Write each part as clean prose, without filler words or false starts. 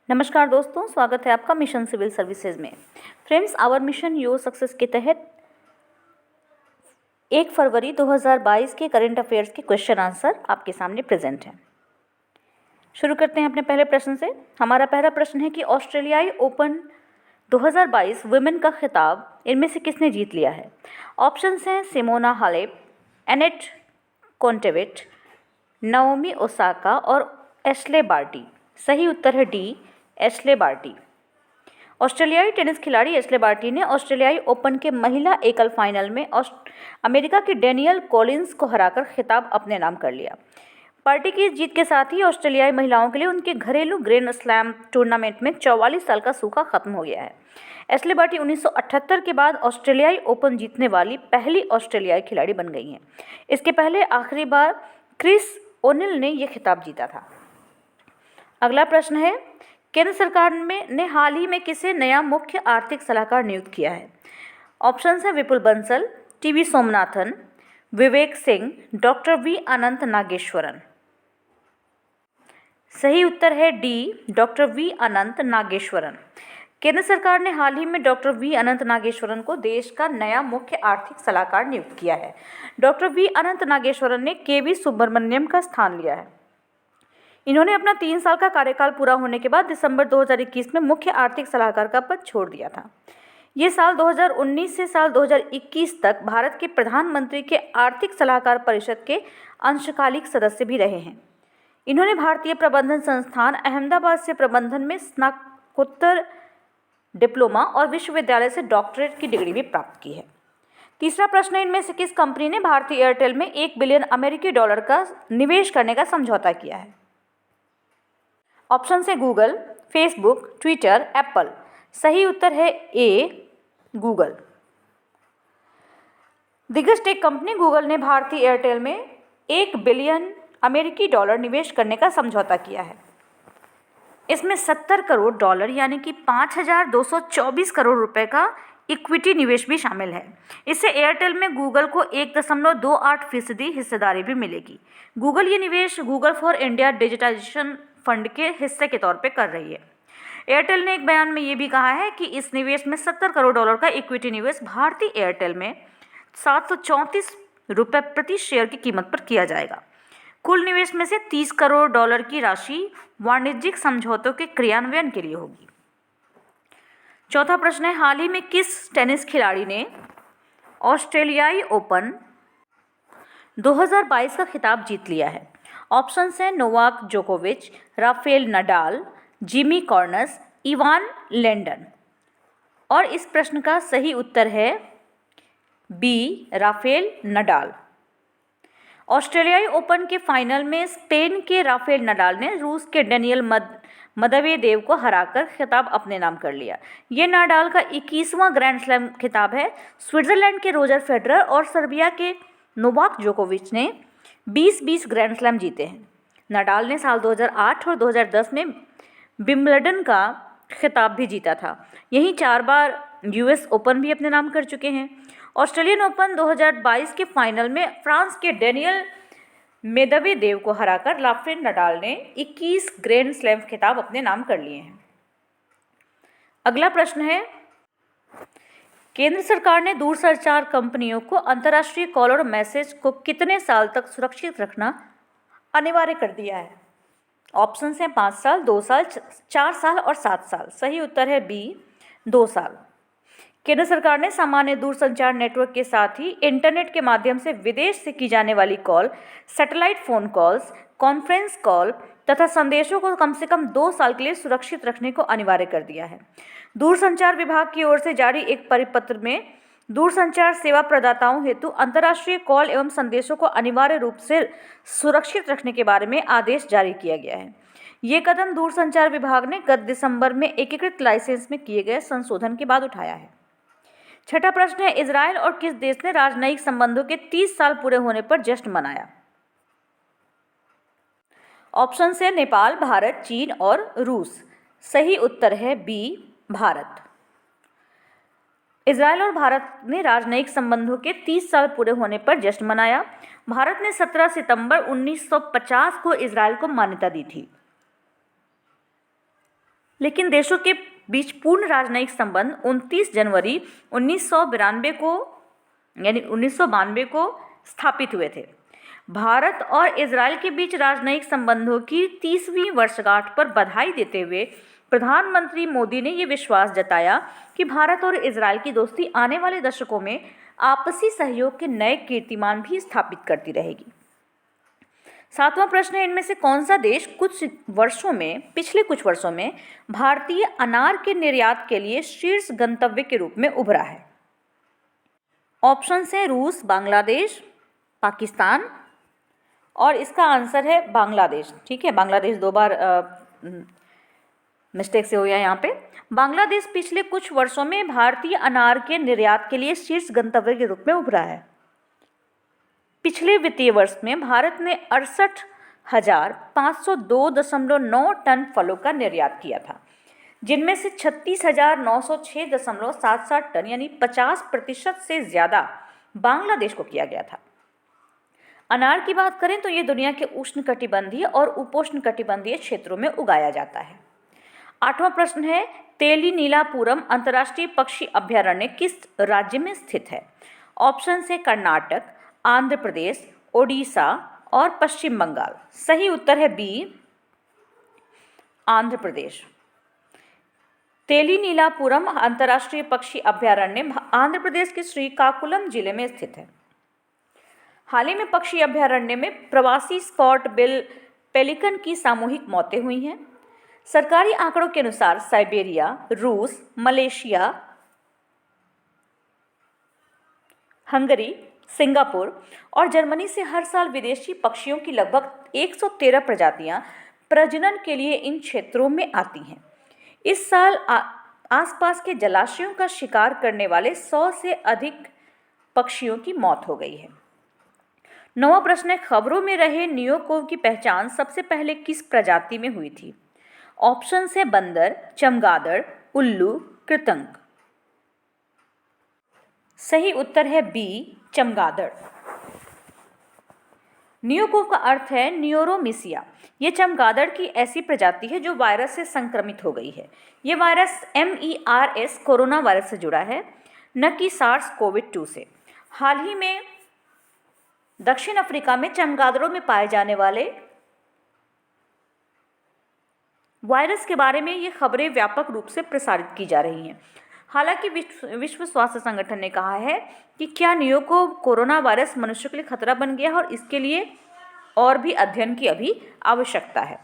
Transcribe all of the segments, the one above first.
नमस्कार दोस्तों, स्वागत है आपका मिशन सिविल सर्विसेज में। Friends, our mission your success के तहत 1 फरवरी 2022 के करंट अफेयर्स के क्वेश्चन आंसर आपके सामने प्रेजेंट हैं। शुरू करते हैं अपने पहले प्रश्न से। हमारा पहला प्रश्न है कि ऑस्ट्रेलियाई ओपन 2022 वुमेन का खिताब इनमें से किसने जीत लिया है। ऑप्शंस हैं Simona Halep, Annett Kontaveit, Naomi Osaka और एशले बार्टी। सही उत्तर है डी, एशले बार्टी। ऑस्ट्रेलियाई टेनिस खिलाड़ी एशले बार्टी ने ऑस्ट्रेलियाई ओपन के महिला एकल फाइनल में अमेरिका की डेनियल कॉलिंस को हराकर खिताब अपने नाम कर लिया। पार्टी की जीत के साथ ही ऑस्ट्रेलियाई महिलाओं के लिए उनके घरेलू ग्रैंड स्लैम टूर्नामेंट में 44 साल का सूखा खत्म हो गया है। एशले बार्टी 1978 के बाद ऑस्ट्रेलियाई ओपन जीतने वाली पहली ऑस्ट्रेलियाई खिलाड़ी बन गई हैं। इसके पहले आखिरी बार क्रिस ओनिल ने यह खिताब जीता था। अगला प्रश्न है, केंद्र सरकार ने हाल ही में किसे नया मुख्य आर्थिक सलाहकार नियुक्त किया है। ऑप्शंस हैं विपुल Bansal, TV Somanathan, Vivek Singh, doctor V अनंत नागेश्वरन। सही उत्तर है डी, डॉक्टर वी अनंत नागेश्वरन। केंद्र सरकार ने हाल ही में डॉक्टर वी अनंत नागेश्वरन को देश का नया मुख्य आर्थिक सलाहकार नियुक्त किया है। डॉक्टर वी अनंत नागेश्वरन ने के.वी. सुब्रमण्यम का स्थान लिया है। इन्होंने अपना 3 साल का कार्यकाल पूरा होने के बाद दिसंबर 2021 में मुख्य आर्थिक सलाहकार का पद छोड़ दिया था। ये साल 2019 से साल 2021 तक भारत के प्रधानमंत्री के आर्थिक सलाहकार परिषद के अंशकालिक सदस्य भी रहे हैं। इन्होंने भारतीय प्रबंधन संस्थान अहमदाबाद से प्रबंधन में स्नातकोत्तर डिप्लोमा और विश्वविद्यालय से डॉक्टरेट की डिग्री भी प्राप्त की है। तीसरा प्रश्न है, इनमें से किस कंपनी ने भारतीय एयरटेल में $1 बिलियन अमेरिकी डॉलर का निवेश करने का समझौता किया है। ऑप्शन है गूगल, फेसबुक, ट्विटर, एप्पल। सही उत्तर है ए, गूगल। दिग्गज टेक कंपनी गूगल ने भारतीय एयरटेल में $1 बिलियन अमेरिकी डॉलर निवेश करने का समझौता किया है। इसमें $70 करोड़ यानी कि 5,224 करोड़ रुपए का इक्विटी निवेश भी शामिल है। इससे एयरटेल में गूगल को 1.28% हिस्सेदारी भी मिलेगी। गूगल ये निवेश Google for India digitisation fund के हिस्से के तौर पे कर रही है। एयरटेल ने एक बयान में ये भी कहा है कि इस निवेश में $70 करोड़ का इक्विटी निवेश भारतीय एयरटेल में $734 प्रति शेयर की कीमत पर किया जाएगा। कुल निवेश में से $30 करोड़ की राशि वाणिज्यिक समझौतों के क्रियान्वयन के लिए होगी। चौथा प्रश्न है, हाल ही में किस टेनिस खिलाड़ी ने ऑस्ट्रेलियाई ओपन 2022 का खिताब जीत लिया है। ऑप्शंस हैं नोवाक जोकोविच, Rafael Nadal, Jimmy Connors, Ivan Lendl. और इस प्रश्न का सही उत्तर है बी, राफेल नडाल। ऑस्ट्रेलियाई ओपन के फाइनल में स्पेन के राफेल नडाल ने रूस के डेनियल मेदवेदेव को हराकर खिताब अपने नाम कर लिया। ये नडाल का 21वां ग्रैंड स्लैम खिताब है। स्विट्जरलैंड के रोजर फेडरर और सर्बिया के नोवाक जोकोविच ने 20-20 ग्रैंड स्लैम जीते हैं। नडाल ने साल 2008 और 2010 में विंबलडन का खिताब भी जीता था। यहीं 4 बार यूएस ओपन भी अपने नाम कर चुके हैं। ऑस्ट्रेलियन ओपन 2022 के फाइनल में फ्रांस के डेनियल मेदवेदेव को हराकर राफेल नडाल ने 21 ग्रैंड स्लैम खिताब अपने नाम कर लिए हैं। अगला प्रश्न है, केंद्र सरकार ने दूरसंचार कंपनियों को अंतर्राष्ट्रीय कॉल और मैसेज को कितने साल तक सुरक्षित रखना अनिवार्य कर दिया है। ऑप्शन हैं 5 साल, 2 साल, 4 साल और 7 साल। सही उत्तर है बी, 2 साल। केंद्र सरकार ने सामान्य दूरसंचार नेटवर्क के साथ ही इंटरनेट के माध्यम से विदेश से की जाने वाली call, satellite phone calls, conference call तथा संदेशों को कम से कम 2 साल के लिए सुरक्षित रखने को अनिवार्य कर दिया है। दूरसंचार विभाग की ओर से जारी एक परिपत्र में दूरसंचार सेवा प्रदाताओं हेतु अंतर्राष्ट्रीय कॉल एवं संदेशों को अनिवार्य रूप से सुरक्षित रखने के बारे में आदेश जारी किया गया है। ये कदम दूरसंचार विभाग ने गत दिसंबर में एकीकृत लाइसेंस में किए गए संशोधन के बाद उठाया है। छठा प्रश्न है, इजराइल और किस देश ने राजनयिक संबंधों के 30 साल पूरे होने पर जश्न मनाया। ऑप्शन है नेपाल, भारत, चीन और रूस। सही उत्तर है बी, भारत। इजराइल और भारत ने राजनयिक संबंधों के 30 साल पूरे होने पर जश्न मनाया। भारत ने 17 सितंबर 1950 को इजराइल को मान्यता दी थी। लेकिन देशों के बीच पूर्ण राजनयिक संबंध 29 जनवरी 1992 को यानी 1992 को स्थापित हुए थे। भारत और इजराइल के बीच राजनयिक संबंधों की 30वीं वर्षगांठ पर बधाई देते हुए प्रधानमंत्री मोदी ने ये विश्वास जताया कि भारत और इजराइल की दोस्ती आने वाले दशकों में आपसी सहयोग के नए कीर्तिमान भी स्थापित करती रहेगी। 7वां प्रश्न है, इनमें से कौन सा देश पिछले कुछ वर्षों में भारतीय अनार के निर्यात के लिए शीर्ष गंतव्य के रूप में उभरा है? ऑप्शंस हैं रूस, बांग्लादेश, पाकिस्तान, और इसका आंसर है बांग्लादेश। ठीक है, बांग्लादेश 2 बार मिस्टेक से हो गया यहाँ पे। बांग्लादेश पिछले कुछ वर्षों में भारतीय अनार के निर्यात के लिए शीर्ष गंतव्य के रूप में उभरा है। पिछले वित्तीय वर्ष में भारत ने 68,502.9 टन फलों का निर्यात किया था, जिनमें से 36,906.77 टन यानी 50% से ज़्यादा बांग्लादेश को किया गया था। अनार की बात करें तो ये दुनिया के उष्णकटिबंधीय और उपोष्णकटिबंधीय क्षेत्रों में उगाया जाता है। 8वां प्रश्न है, तेली नीलापुरम अंतर्राष्ट्रीय पक्षी अभयारण्य किस राज्य में स्थित है? ऑप्शन है कर्नाटक, आंध्र प्रदेश, ओडिशा और पश्चिम बंगाल। सही उत्तर है बी, आंध्र प्रदेश। तेली नीलापुरम अंतर्राष्ट्रीय पक्षी अभयारण्य आंध्र प्रदेश के श्रीकाकुलम जिले में स्थित है। हाल ही में पक्षी अभयारण्य में प्रवासी स्पॉट बिल पेलिकन की सामूहिक मौतें हुई हैं। सरकारी आंकड़ों के अनुसार साइबेरिया, रूस, मलेशिया, हंगरी, सिंगापुर और जर्मनी से हर साल विदेशी पक्षियों की लगभग 113 प्रजातियां प्रजनन के लिए इन क्षेत्रों में आती हैं। इस साल आसपास के जलाशयों का शिकार करने वाले 100 से अधिक पक्षियों की मौत हो गई है। 9वां प्रश्न है, खबरों में रहे नियोकोव की पहचान सबसे पहले किस प्रजाति में हुई थी? ऑप्शन है बंदर, चमगादड़, उल्लू, कृतंक। सही उत्तर है बी, चमगादड़। नियोकोव का अर्थ है न्यूरोमिसिया। ये चमगादड़ की ऐसी प्रजाति है जो वायरस से संक्रमित हो गई है। ये वायरस MERS कोरोना वायरस से जुड़ा है, न कि SARS-CoV-2 से। हाल ही में दक्षिण अफ्रीका में चमगादड़ों में पाए जाने वाले वायरस के बारे में ये खबरें व्यापक रूप से प्रसारित की जा रही हैं। हालांकि विश्व स्वास्थ्य संगठन ने कहा है कि क्या नियोकोव कोरोना वायरस मनुष्य के लिए खतरा बन गया है और इसके लिए और भी अध्ययन की अभी आवश्यकता है।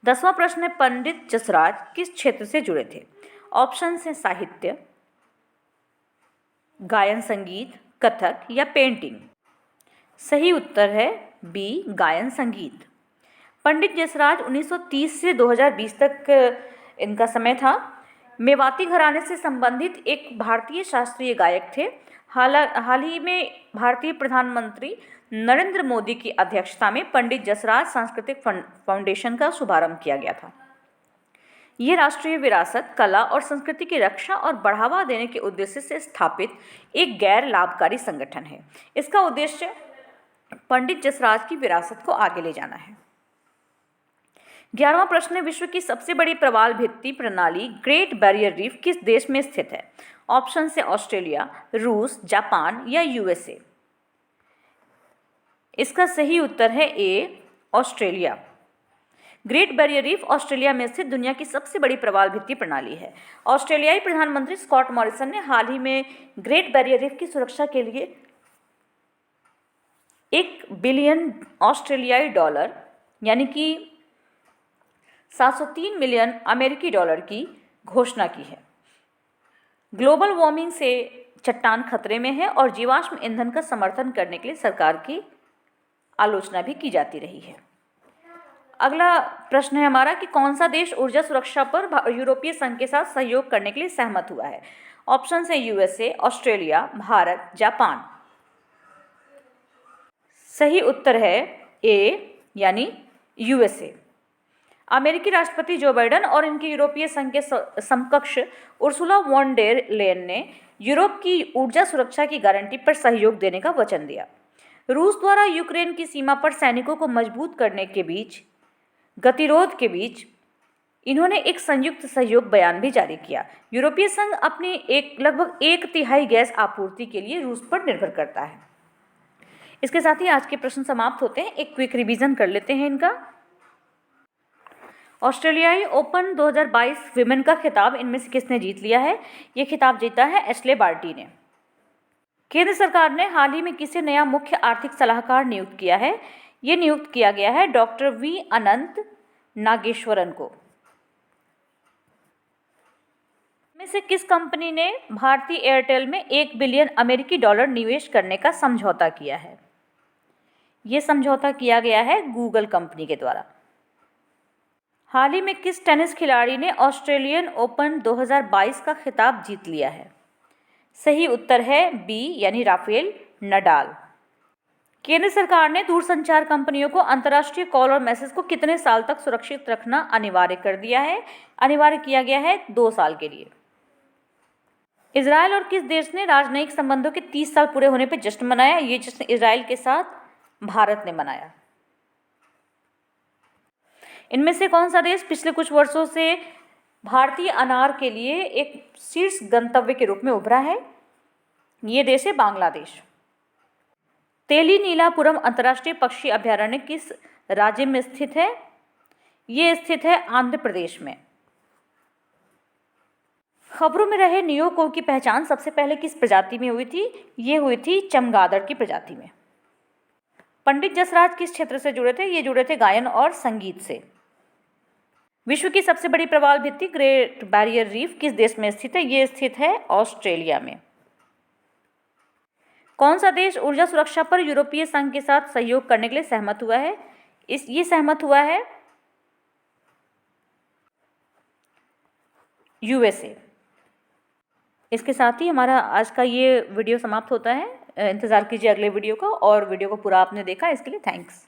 10वां प्रश्न है, पंडित जसराज किस क्षेत्र से जुड़े थे? ऑप्शन है साहित्य, गायन संगीत, कथक या पेंटिंग। सही उत्तर है बी, गायन संगीत। पंडित जसराज 1930 से 2020 तक इनका समय था। मेवाती घराने से संबंधित एक भारतीय शास्त्रीय गायक थे। हाल ही में भारतीय प्रधानमंत्री नरेंद्र मोदी की अध्यक्षता में पंडित जसराज सांस्कृतिक फाउंडेशन का शुभारंभ किया गया था। ये राष्ट्रीय विरासत, कला और संस्कृति की रक्षा और बढ़ावा देने के उद्देश्य से स्थापित एक गैर लाभकारी संगठन है। इसका उद्देश्य पंडित जसराज की विरासत को आगे ले जाना है। 11वां प्रश्न है, विश्व की सबसे बड़ी प्रवाल भित्ति प्रणाली ग्रेट बैरियर रीफ किस देश में स्थित है? ऑप्शन है ऑस्ट्रेलिया, रूस, जापान या USA। इसका सही उत्तर है A, Australia. Great Barrier Reef Australia में स्थित दुनिया की सबसे बड़ी प्रवाल भित्ति प्रणाली है। ऑस्ट्रेलियाई प्रधानमंत्री स्कॉट मॉरिसन ने हाल ही में ग्रेट बैरियर रीफ की सुरक्षा के लिए $1 बिलियन ऑस्ट्रेलियाई डॉलर यानी कि 703 मिलियन अमेरिकी डॉलर की घोषणा की है। ग्लोबल वार्मिंग से चट्टान खतरे में है और जीवाश्म ईंधन का समर्थन करने के लिए सरकार की आलोचना भी की जाती रही है। अगला प्रश्न है हमारा कि कौन सा देश ऊर्जा सुरक्षा पर यूरोपीय संघ के साथ सहयोग करने के लिए सहमत हुआ है? ऑप्शन है USA, ऑस्ट्रेलिया, भारत, जापान। सही उत्तर है ए यानी USA। अमेरिकी राष्ट्रपति जो बाइडेन और इनके यूरोपीय संघ के समकक्ष उर्सुला वॉन डेर लेयन ने यूरोप की ऊर्जा सुरक्षा की गारंटी पर सहयोग देने का वचन दिया। रूस द्वारा यूक्रेन की सीमा पर सैनिकों को मजबूत करने के बीच गतिरोध के बीच इन्होंने एक संयुक्त सहयोग बयान भी जारी किया। यूरोपीय संघ अपनी लगभग 1/3 गैस आपूर्ति के लिए रूस पर निर्भर करता है। इसके साथ ही आज के प्रश्न समाप्त होते हैं। एक क्विक रिवीजन कर लेते हैं इनका। ऑस्ट्रेलियाई ओपन 2022 विमेन का खिताब इनमें से किसने जीत लिया है? ये खिताब जीता है एशले बार्टी ने। केंद्र सरकार ने हाल ही में किसे नया मुख्य आर्थिक सलाहकार नियुक्त किया है? ये नियुक्त किया गया है डॉक्टर वी अनंत नागेश्वरन को। में से किस कंपनी ने भारतीय एयरटेल में $1 बिलियन अमेरिकी डॉलर निवेश करने का समझौता किया है? ये समझौता किया गया है गूगल कंपनी के द्वारा। हाल ही में किस टेनिस खिलाड़ी ने ऑस्ट्रेलियन ओपन 2022 का खिताब जीत लिया है? सही उत्तर है बी यानी राफेल नडाल। केंद्र सरकार ने दूरसंचार कंपनियों को अंतर्राष्ट्रीय कॉल और मैसेज को कितने साल तक सुरक्षित रखना अनिवार्य कर दिया है? अनिवार्य किया गया है 2 साल के लिए। इजराइल और किस देश ने राजनयिक संबंधों के 30 साल पूरे होने पर जश्न मनाया? ये जश्न इजराइल के साथ भारत ने मनाया। इनमें से कौन सा देश पिछले कुछ वर्षों से भारतीय अनार के लिए एक शीर्ष गंतव्य के रूप में उभरा है? ये देश है बांग्लादेश। तेली नीलापुरम अंतर्राष्ट्रीय पक्षी अभयारण्य किस राज्य में स्थित है? ये स्थित है आंध्र प्रदेश में। खबरों में रहे नियोगों की पहचान सबसे पहले किस प्रजाति में हुई थी? ये हुई थी चमगादड़ की प्रजाति में। पंडित जसराज किस क्षेत्र से जुड़े थे? ये जुड़े थे गायन और संगीत से। विश्व की सबसे बड़ी प्रवाल भित्ति ग्रेट बैरियर रीफ किस देश में स्थित है? ये स्थित है ऑस्ट्रेलिया में। कौन सा देश ऊर्जा सुरक्षा पर यूरोपीय संघ के साथ सहयोग करने के लिए सहमत हुआ है? ये सहमत हुआ है यूएसए। इसके साथ ही हमारा आज का ये वीडियो समाप्त होता है। इंतज़ार कीजिए अगले वीडियो का, और वीडियो को पूरा आपने देखा इसके लिए थैंक्स।